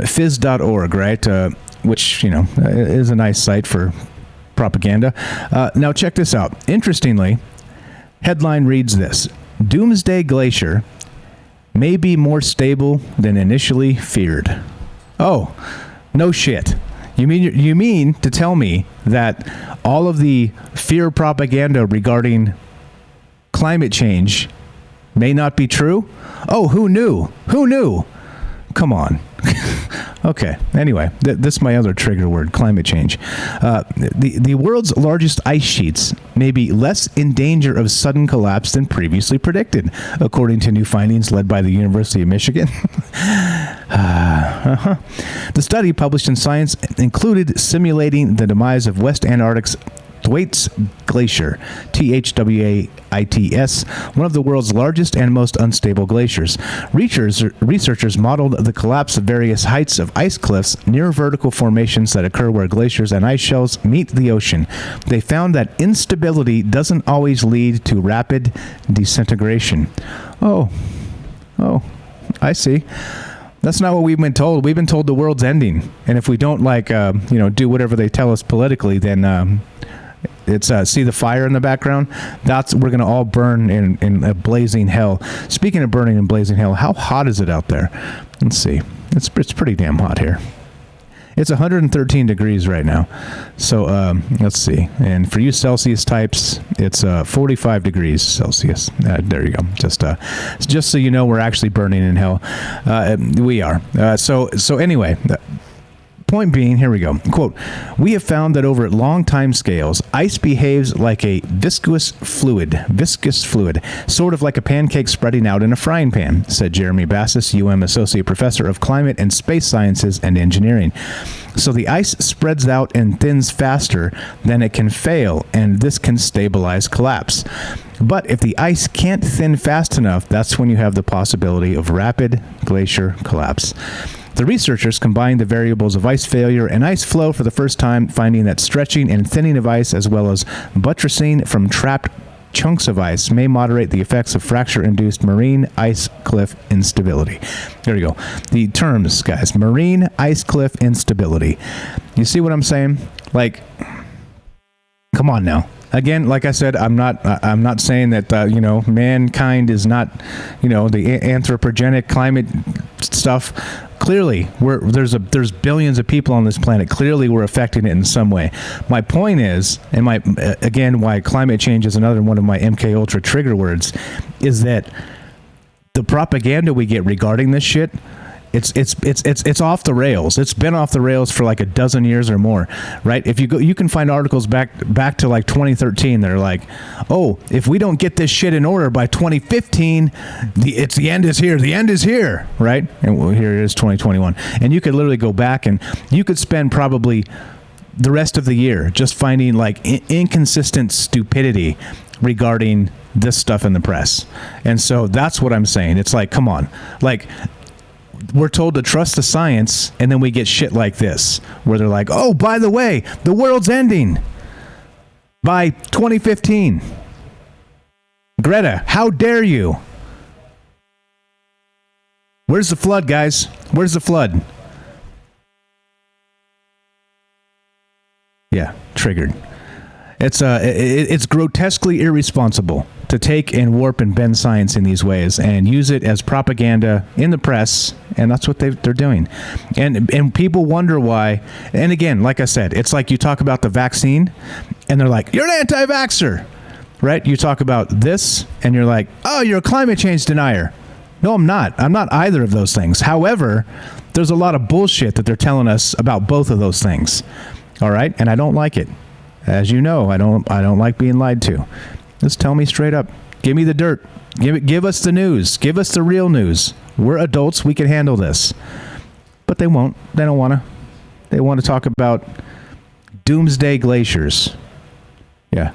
Fizz.org, right? Which, is a nice site for propaganda. Now, check this out. Interestingly, headline reads this: Doomsday Glacier may be more stable than initially feared. Oh, no shit. You mean to tell me that all of the fear propaganda regarding climate change may not be true? Oh, who knew? Who knew? Come on. Okay. Anyway, this is my other trigger word, climate change. The world's largest ice sheets may be less in danger of sudden collapse than previously predicted, according to new findings led by the University of Michigan. The study, published in Science, included simulating the demise of West Antarctic's Thwaites Glacier, Thwaits, one of the world's largest and most unstable glaciers. Researchers modeled the collapse of various heights of ice cliffs near vertical formations that occur where glaciers and ice shelves meet the ocean. They found that instability doesn't always lead to rapid disintegration. Oh, I see. That's not what we've been told. We've been told the world's ending, and if we don't do whatever they tell us politically, then it's see the fire in the background. We're gonna all burn in a blazing hell. Speaking of burning in blazing hell, how hot is it out there? Let's see. It's pretty damn hot here. It's 113 degrees right now. So let's see. And for you Celsius types, it's 45 degrees Celsius. There you go. Just so you know, we're actually burning in hell. We are. So anyway. Point being, here we go. Quote, we have found that over long time scales, ice behaves like a viscous fluid, sort of like a pancake spreading out in a frying pan, said Jeremy Bassis, UM Associate Professor of Climate and Space Sciences and Engineering. So the ice spreads out and thins faster than it can fail, and this can stabilize collapse. But if the ice can't thin fast enough, that's when you have the possibility of rapid glacier collapse. The researchers combined the variables of ice failure and ice flow for the first time, finding that stretching and thinning of ice, as well as buttressing from trapped chunks of ice, may moderate the effects of fracture-induced marine ice cliff instability. There you go. The terms, guys. Marine ice cliff instability. You see what I'm saying? Like, come on now. Again, like I said, I'm not saying that mankind is not, the anthropogenic climate stuff. Clearly, there's billions of people on this planet. Clearly, we're affecting it in some way. My point is, and why climate change is another one of my MK Ultra trigger words, is that the propaganda we get regarding this shit, it's off the rails. It's been off the rails for like a dozen years or more, right? If you go, you can find articles back to like 2013 that are like, oh, if we don't get this shit in order by 2015, the end is here. The end is here, right? And here it is, 2021. And you could literally go back and you could spend probably the rest of the year just finding like inconsistent stupidity regarding this stuff in the press. And so that's what I'm saying. It's like, come on, like, we're told to trust the science, and then we get shit like this, where they're like, oh, by the way, the world's ending by 2015. Greta, how dare you? Where's the flood, guys? Where's the flood? Yeah, triggered. It's grotesquely irresponsible to take and warp and bend science in these ways and use it as propaganda in the press, and that's what they're doing. And people wonder why. And again, like I said, it's like you talk about the vaccine, and they're like, you're an anti-vaxxer, right? You talk about this, and you're like, oh, you're a climate change denier. No, I'm not. I'm not either of those things. However, there's a lot of bullshit that they're telling us about both of those things. All right? And I don't like it. As you know, I don't like being lied to. Just tell me straight up. Give me the dirt. Give us the news. Give us the real news. We're adults. We can handle this. But they won't. They don't want to. They want to talk about doomsday glaciers. Yeah.